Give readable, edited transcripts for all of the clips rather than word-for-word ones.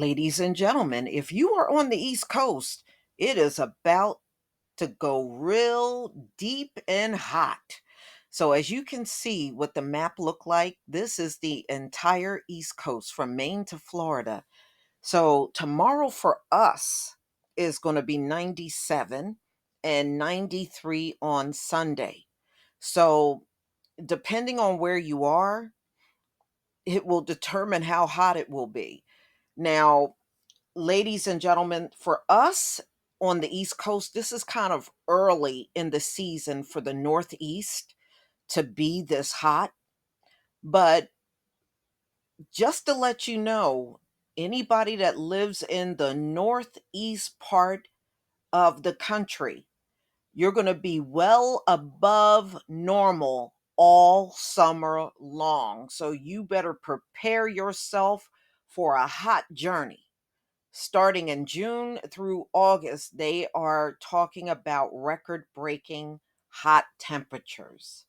Ladies and gentlemen, if you are on the East Coast, it is about to go real deep and hot. So as you can see what the map look like, this is the entire East Coast from Maine to Florida. So tomorrow for us is going to be 97 and 93 on Sunday. So depending on where you are, it will determine how hot it will be. Now, ladies and gentlemen, for us on the East Coast, this is kind of early in the season for the Northeast to be this hot. But just to let you know, anybody that lives in the Northeast part of the country, you're going to be well above normal all summer long. So you better prepare yourself for a hot journey. Starting in June through August, they are talking about record breaking hot temperatures.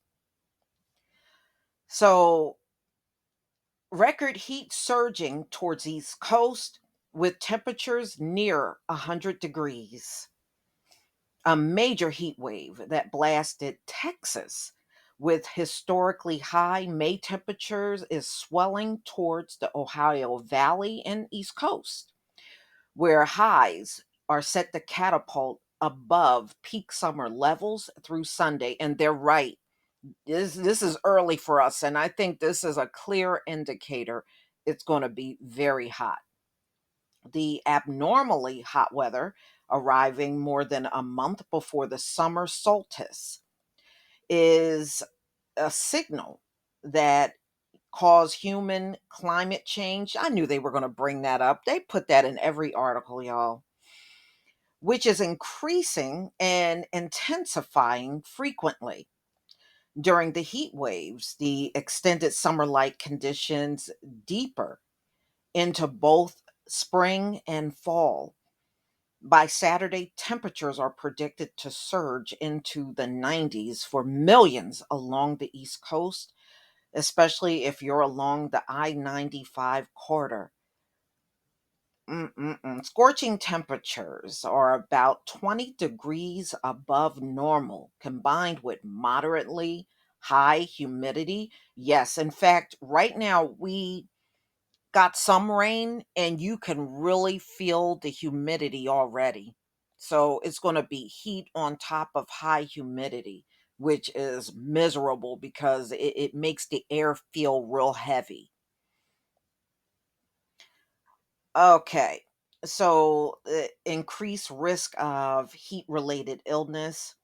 So, record heat surging towards the East Coast with temperatures near 100 degrees. A major heat wave that blasted Texas with historically high May temperatures is swelling towards the Ohio Valley and East Coast, where highs are set to catapult above peak summer levels through Sunday. And they're right. This is early for us, and I think this is a clear indicator it's going to be very hot. The abnormally hot weather arriving more than a month before the summer solstice is a signal that cause human climate change. I knew they were going to bring that up. They put that in every article, y'all, which is increasing and intensifying frequently. During the heat waves, the extended summer like conditions deeper into both spring and fall. By Saturday, temperatures are predicted to surge into the 90s for millions along the East Coast, especially if you're along the I 95 corridor. Scorching temperatures are about 20 degrees above normal, combined with moderately high humidity. Yes, in fact, right now we got some rain and you can really feel the humidity already. So it's going to be heat on top of high humidity, which is miserable because it makes the air feel real heavy. Okay. So, increased risk of heat related illness.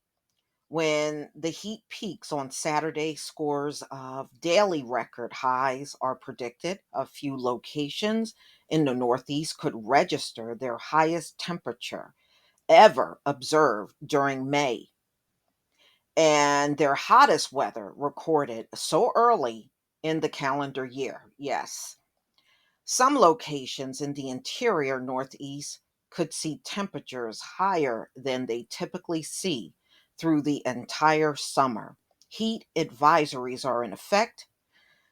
When the heat peaks on Saturday, scores of daily record highs are predicted. A few locations in the Northeast could register their highest temperature ever observed during May, and their hottest weather recorded so early in the calendar year. Yes. Some locations in the interior Northeast could see temperatures higher than they typically see through the entire summer. Heat advisories are in effect.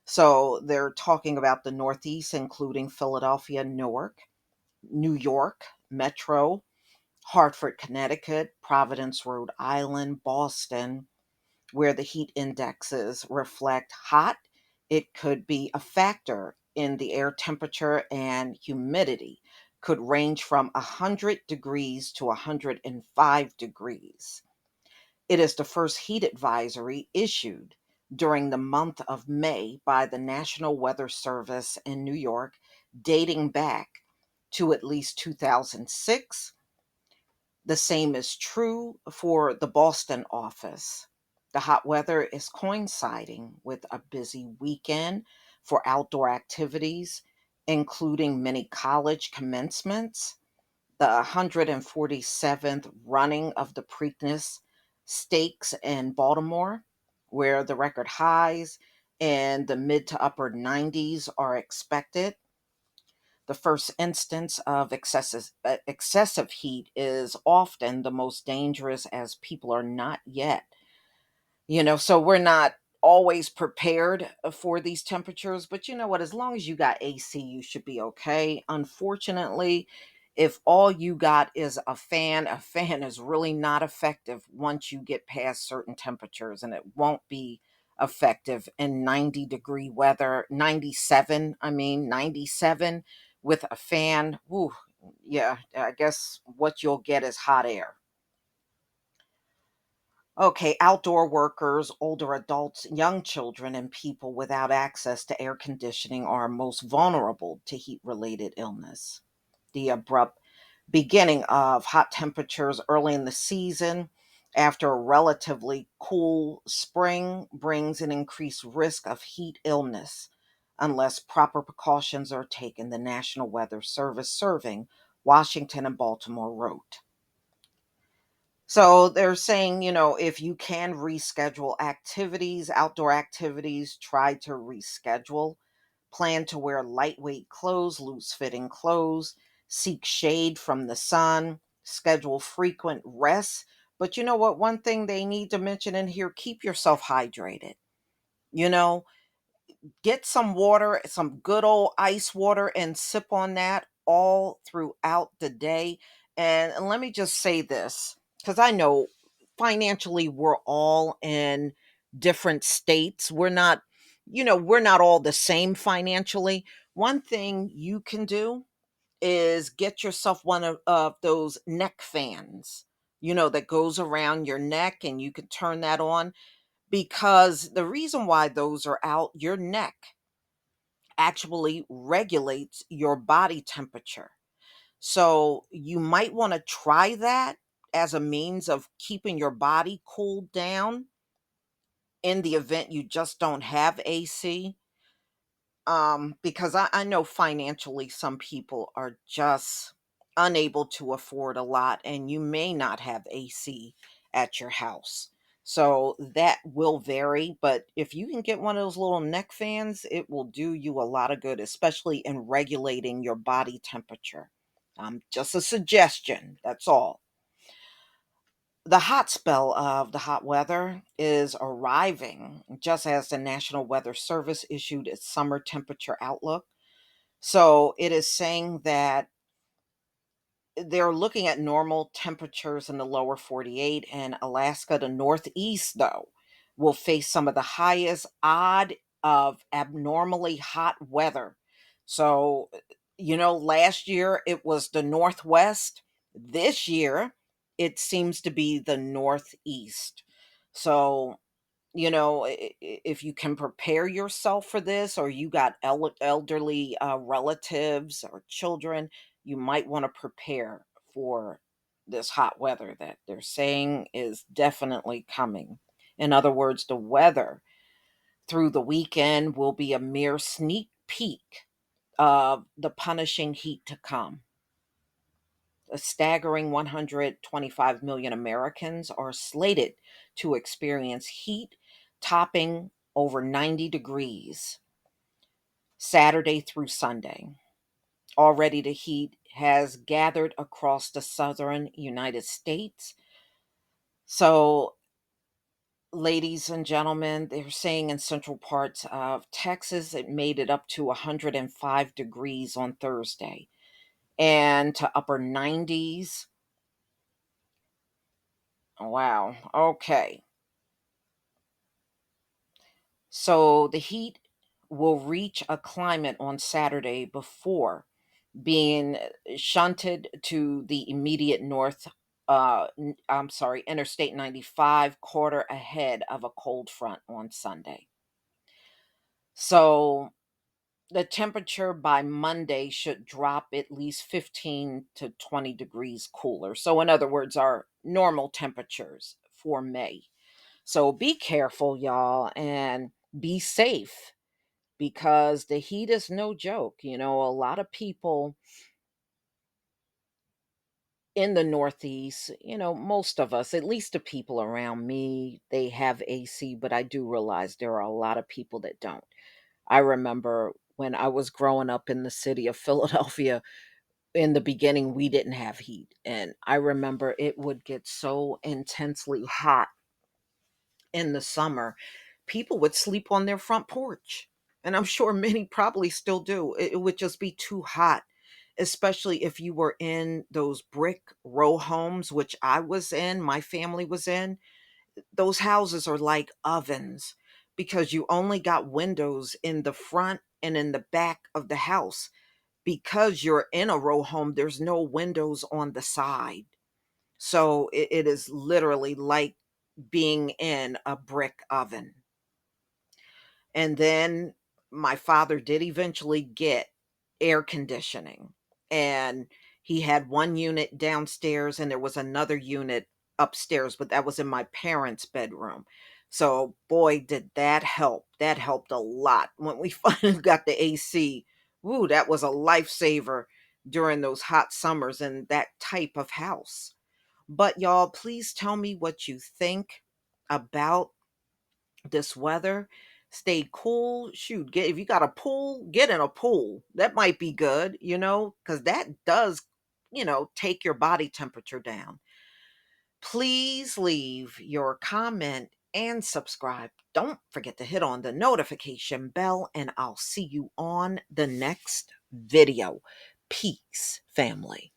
So they're talking about the Northeast, including Philadelphia, Newark, New York, Metro, Hartford, Connecticut, Providence, Rhode Island, Boston, where the heat indexes reflect hot. It could be a factor in the air temperature, and humidity could range from 100 degrees to 105 degrees. It is the first heat advisory issued during the month of May by the National Weather Service in New York, dating back to at least 2006. The same is true for the Boston office. The hot weather is coinciding with a busy weekend for outdoor activities, including many college commencements, the 147th running of the Preakness Stakes in Baltimore, where the record highs and the mid to upper 90s are expected. The first instance of excessive heat is often the most dangerous, as people are not yet, so we're not always prepared for these temperatures, but you know what? As long as you got AC, you should be okay. Unfortunately, if all you got is a fan is really not effective once you get past certain temperatures, and it won't be effective in 90-degree weather, 97, I mean, 97 with a fan. Ooh, yeah, I guess what you'll get is hot air. Okay, outdoor workers, older adults, young children, and people without access to air conditioning are most vulnerable to heat related illness. The abrupt beginning of hot temperatures early in the season after a relatively cool spring brings an increased risk of heat illness unless proper precautions are taken, the National Weather Service serving Washington and Baltimore wrote. So they're saying, if you can reschedule activities, outdoor activities, try to reschedule. Plan to wear lightweight clothes, loose fitting clothes, seek shade from the sun, schedule frequent rests. But you know what? One thing they need to mention in here, keep yourself hydrated. You know, get some water, some good old ice water, and sip on that all throughout the day. And let me just say this, because I know financially we're all in different states. We're not all the same financially. One thing you can do is get yourself one of those neck fans, that goes around your neck, and you can turn that on, because the reason why those are out, your neck actually regulates your body temperature. So you might want to try that as a means of keeping your body cooled down in the event you just don't have AC. Because I know financially some people are just unable to afford a lot, and you may not have AC at your house. So that will vary, but if you can get one of those little neck fans, it will do you a lot of good, especially in regulating your body temperature. Just a suggestion, that's all. The hot spell of the hot weather is arriving, just as the National Weather Service issued its summer temperature outlook. So it is saying that they're looking at normal temperatures in the lower 48, and Alaska, the Northeast, though, will face some of the highest odd of abnormally hot weather. So, last year it was the Northwest. This year it seems to be the Northeast. So if you can prepare yourself for this, or you got elderly relatives or children, you might want to prepare for this hot weather that they're saying is definitely coming. In other words, the weather through the weekend will be a mere sneak peek of the punishing heat to come. A staggering 125 million Americans are slated to experience heat topping over 90 degrees Saturday through Sunday. Already, the heat has gathered across the southern United States. So, ladies and gentlemen, they're saying in central parts of Texas, it made it up to 105 degrees on Thursday, and to upper 90s. Wow. Okay. So the heat will reach a climate on Saturday before being shunted to the immediate north. I'm sorry, Interstate 95, quarter ahead of a cold front on Sunday. So the temperature by Monday should drop at least 15 to 20 degrees cooler. So, in other words, our normal temperatures for May. So be careful, y'all, and be safe, because the heat is no joke. A lot of people in the Northeast, most of us, at least the people around me, they have AC, but I do realize there are a lot of people that don't. I remember when I was growing up in the city of Philadelphia, in the beginning, we didn't have heat. And I remember it would get so intensely hot in the summer. people would sleep on their front porch. And I'm sure many probably still do. It would just be too hot, especially if you were in those brick row homes, which I was in, my family was in. Those houses are like ovens because you only got windows in the front and in the back of the house. Because you're in a row home, there's no windows on the side. So it is literally like being in a brick oven. And then my father did eventually get air conditioning. And he had one unit downstairs and there was another unit upstairs, but that was in my parents' bedroom. So, boy, did that help. That helped a lot. When we finally got the AC, woo, that was a lifesaver during those hot summers in that type of house. But y'all, please tell me what you think about this weather. Stay cool. Shoot, get if you got a pool, get in a pool. That might be good, because that does, take your body temperature down. Please leave your comment and subscribe. Don't forget to hit on the notification bell, and I'll see you on the next video. Peace, family.